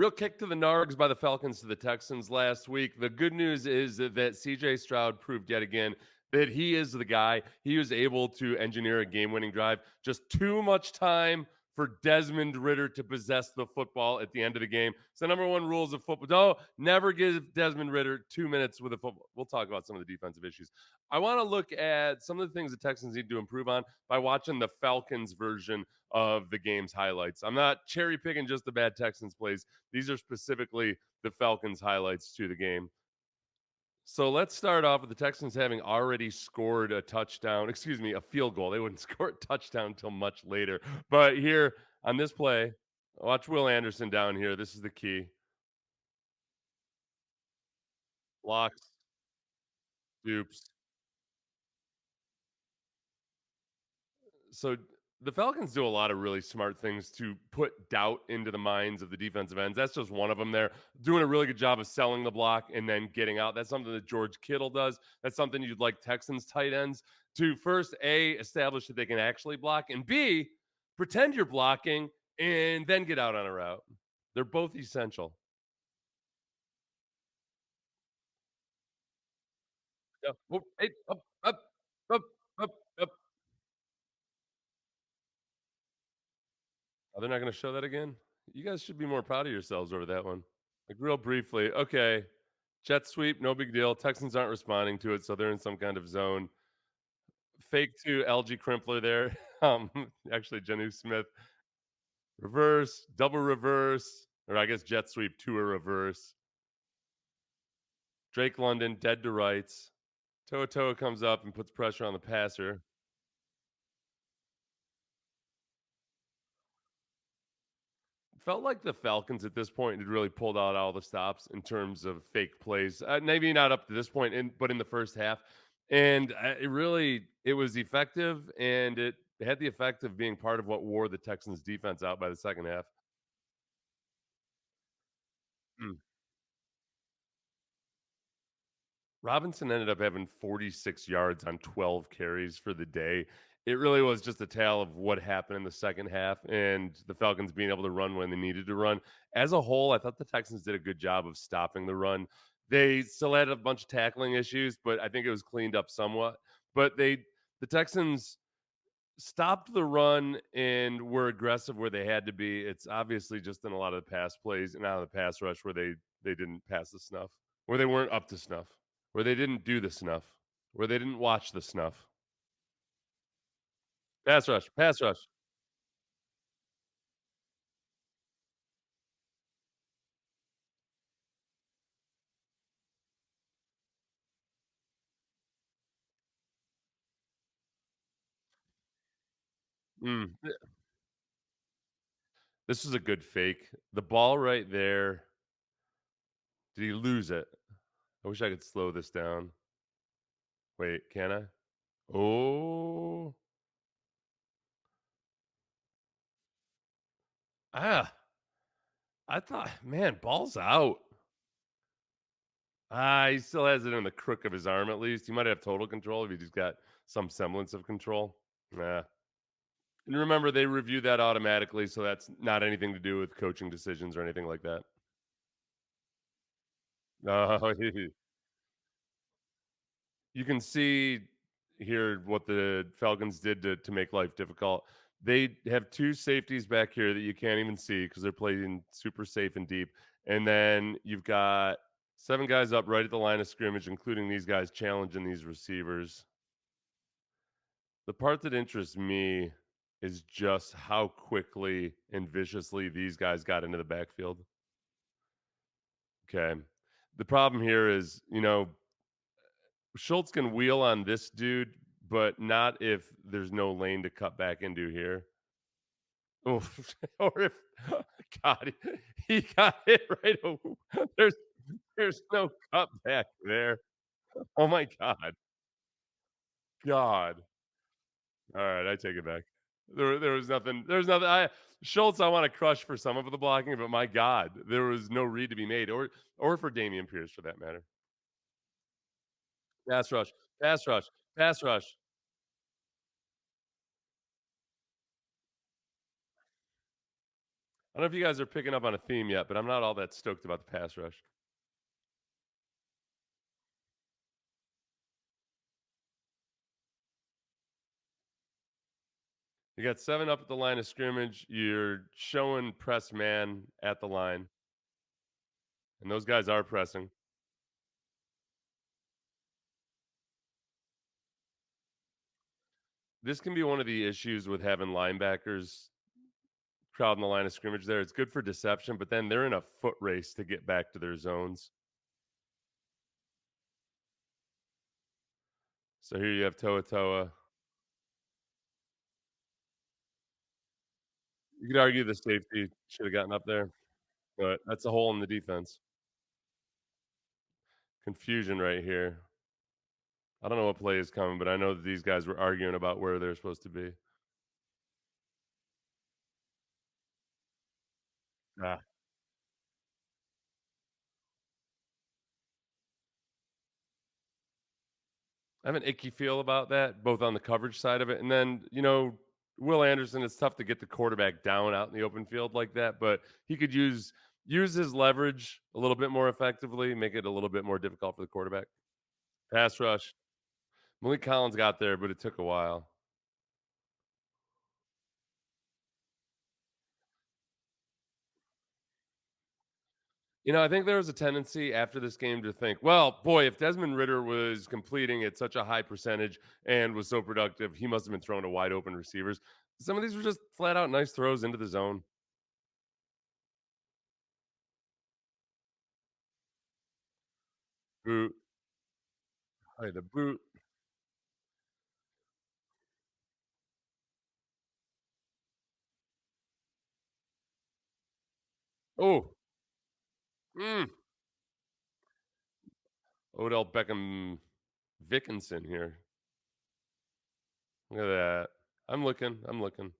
Real kick to the Nargs by the Falcons to the Texans last week. The good news is that CJ Stroud proved yet again that he is the guy. He was able to engineer a game winning drive. Just too much time for Desmond Ritter to possess the football at the end of the game. So, number one rules of football: don't never give Desmond Ritter 2 minutes with a football. We'll talk about some of the defensive issues. I want to look at some of the things the Texans need to improve on by watching the Falcons version of the game's highlights. I'm not cherry picking just the bad Texans plays. These are specifically the Falcons' highlights to the game. So let's start off with the Texans having already scored a touchdown, excuse me, a field goal. They wouldn't score a touchdown until much later. But here on this play, watch Will Anderson down here. This is the key. Blocks, dupes. So the Falcons do a lot of really smart things to put doubt into the minds of the defensive ends. That's just one of them. They're doing a really good job of selling the block and then getting out. That's something that George Kittle does. That's something you'd like Texans tight ends to first A, establish that they can actually block, and B, pretend you're blocking and then get out on a route. They're both essential. Yeah. Oh, hey, up, up, up. Oh, they're not going to show that again. You guys should be more proud of yourselves over that one. Like real briefly, okay. Jet sweep, no big deal. Texans aren't responding to it, so they're in some kind of zone. Fake to LG Crimpler there. Actually, Janu Smith. Reverse, double reverse, or I guess jet sweep to a reverse. Drake London dead to rights. Toa comes up and puts pressure on the passer. Felt like the Falcons at this point had really pulled out all the stops in terms of fake plays. Maybe not up to this point, but in the first half, and it was effective, and it had the effect of being part of what wore the Texans' defense out by the second half. Mm. Robinson ended up having 46 yards on 12 carries for the day. It really was just a tale of what happened in the second half and the Falcons being able to run when they needed to run. As a whole, I thought the Texans did a good job of stopping the run. They still had a bunch of tackling issues, but I think it was cleaned up somewhat. But the Texans stopped the run and were aggressive where they had to be. It's obviously just in a lot of the pass plays and out of the pass rush where they didn't pass the snuff, where they weren't up to snuff, where they didn't do the snuff, where they didn't watch the snuff. Pass rush, pass rush. Mm. This is a good fake. The ball right there. Did he lose it? I wish I could slow this down. Wait, can I? Oh, ah, I thought, man, ball's out. He still has it in the crook of his arm at least. He might have total control if he's got some semblance of control. Yeah. And remember, they review that automatically, so that's not anything to do with coaching decisions or anything like that. Oh, you can see here what the Falcons did to make life difficult. They have two safeties back here that you can't even see because they're playing super safe and deep. And then you've got seven guys up right at the line of scrimmage, including these guys challenging these receivers. The part that interests me is just how quickly and viciously these guys got into the backfield. Okay. The problem here is, Schultz can wheel on this dude, but not if there's no lane to cut back into here. Oh, or if God, he got it right. There's there's no cut back there. Oh my God. God. All right, I take it back. There was nothing. There's nothing. Schultz, I want to crush for some of the blocking, but my God, there was no read to be made, or for Damian Pierce for that matter. Pass rush, pass rush, pass rush. I don't know if you guys are picking up on a theme yet, but I'm not all that stoked about the pass rush. You got 7 up at the line of scrimmage. You're showing press man at the line, and those guys are pressing. This can be one of the issues with having linebackers crowding the line of scrimmage there. It's good for deception, but then they're in a foot race to get back to their zones. So here you have Toa Toa. You could argue the safety should have gotten up there, but that's a hole in the defense. Confusion right here. I don't know what play is coming, but I know that these guys were arguing about where they're supposed to be. Ah, I have an icky feel about that, both on the coverage side of it, and then Will Anderson. It's tough to get the quarterback down out in the open field like that, but he could use his leverage a little bit more effectively, make it a little bit more difficult for the quarterback. Pass rush. Malik Collins got there, but it took a while. I think there was a tendency after this game to think, well, boy, if Desmond Ritter was completing at such a high percentage and was so productive, he must have been throwing to wide open receivers. Some of these were just flat out nice throws into the zone. Boot. Hey, the boot. Oh, mm. Odell Beckham Vickinson here. Look at that. I'm looking. I'm looking.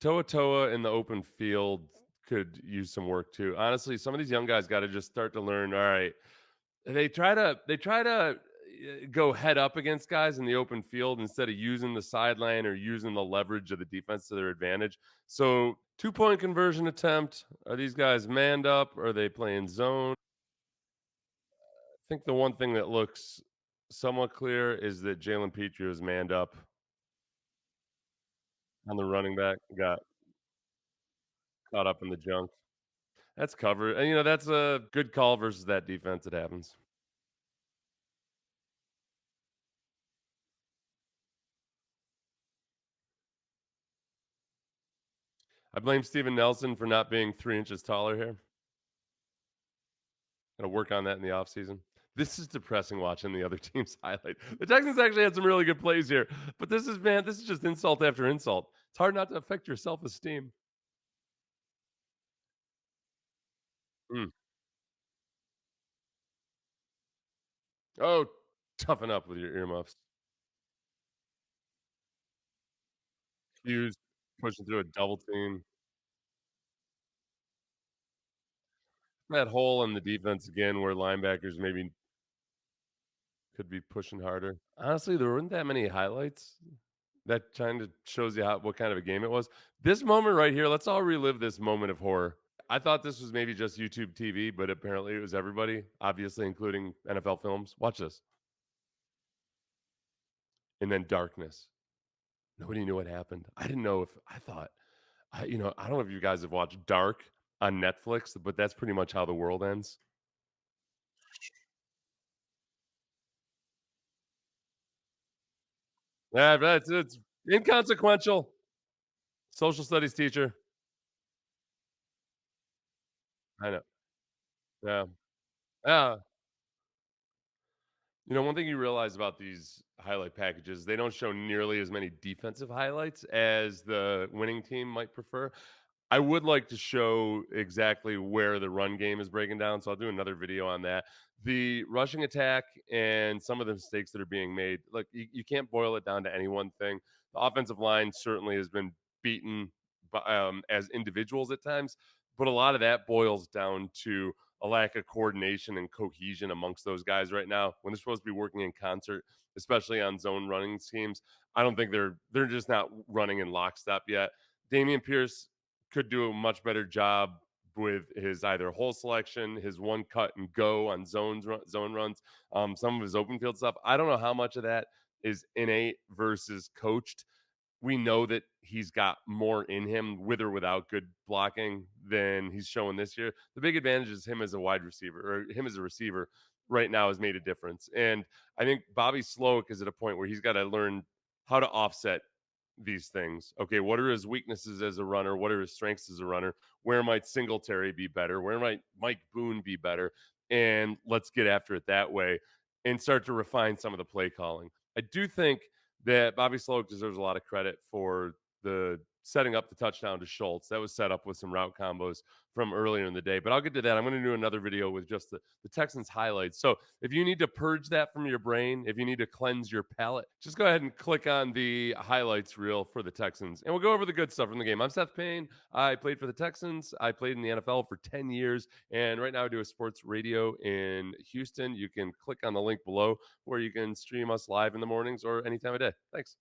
Toa Toa in the open field could use some work too. Honestly, some of these young guys got to just start to learn. All right, they try to go head up against guys in the open field instead of using the sideline or using the leverage of the defense to their advantage. So 2-point conversion attempt. Are these guys manned up? Are they playing zone? I think the one thing that looks somewhat clear is that Jalen Petrie was manned up on the running back, got caught up in the junk. That's covered. And that's a good call versus that defense. It happens. I blame Steven Nelson for not being 3 inches taller here. Gonna work on that in the offseason. This is depressing watching the other team's highlight. The Texans actually had some really good plays here, but this is just insult after insult. It's hard not to affect your self-esteem. Mm. Oh, toughen up with your earmuffs. Hughes pushing through a double team. That hole in the defense again where linebackers maybe could be pushing harder. Honestly, there weren't that many highlights. That kind of shows you what kind of a game it was. This moment right here, let's all relive this moment of horror. I thought this was maybe just YouTube TV, but apparently it was everybody, obviously, including NFL films. Watch this. And then darkness. Nobody knew what happened. I didn't know if I thought, I don't know if you guys have watched Dark on Netflix, but that's pretty much how the world ends. Yeah, that's it's inconsequential. Social studies teacher. I know. Yeah. Yeah. One thing you realize about these highlight packages, they don't show nearly as many defensive highlights as the winning team might prefer. I would like to show exactly where the run game is breaking down, so I'll do another video on that. The rushing attack and some of the mistakes that are being made. Look, you can't boil it down to any one thing. The offensive line certainly has been beaten as individuals at times, but a lot of that boils down to a lack of coordination and cohesion amongst those guys right now when they're supposed to be working in concert, especially on zone running schemes. I don't think they're just not running in lockstep yet. Damian Pierce could do a much better job with his either hole selection, his one cut and go on zone runs, some of his open field stuff. I don't know how much of that is innate versus coached. We know that he's got more in him with or without good blocking than he's showing this year. The big advantage is him as a wide receiver or him as a receiver right now has made a difference. And I think Bobby Sloak is at a point where he's got to learn how to offset these things. Okay, what are his weaknesses as a runner? What are his strengths as a runner? Where might Singletary be better? Where might Mike Boone be better? And let's get after it that way and start to refine some of the play calling. I do think that Bobby Sloak deserves a lot of credit for the setting up the touchdown to Schultz. That was set up with some route combos from earlier in the day. But I'll get to that. I'm going to do another video with just the Texans highlights. So if you need to purge that from your brain, if you need to cleanse your palate, just go ahead and click on the highlights reel for the Texans. And we'll go over the good stuff from the game. I'm Seth Payne. I played for the Texans. I played in the NFL for 10 years. And right now I do a sports radio in Houston. You can click on the link below where you can stream us live in the mornings or any time of day. Thanks.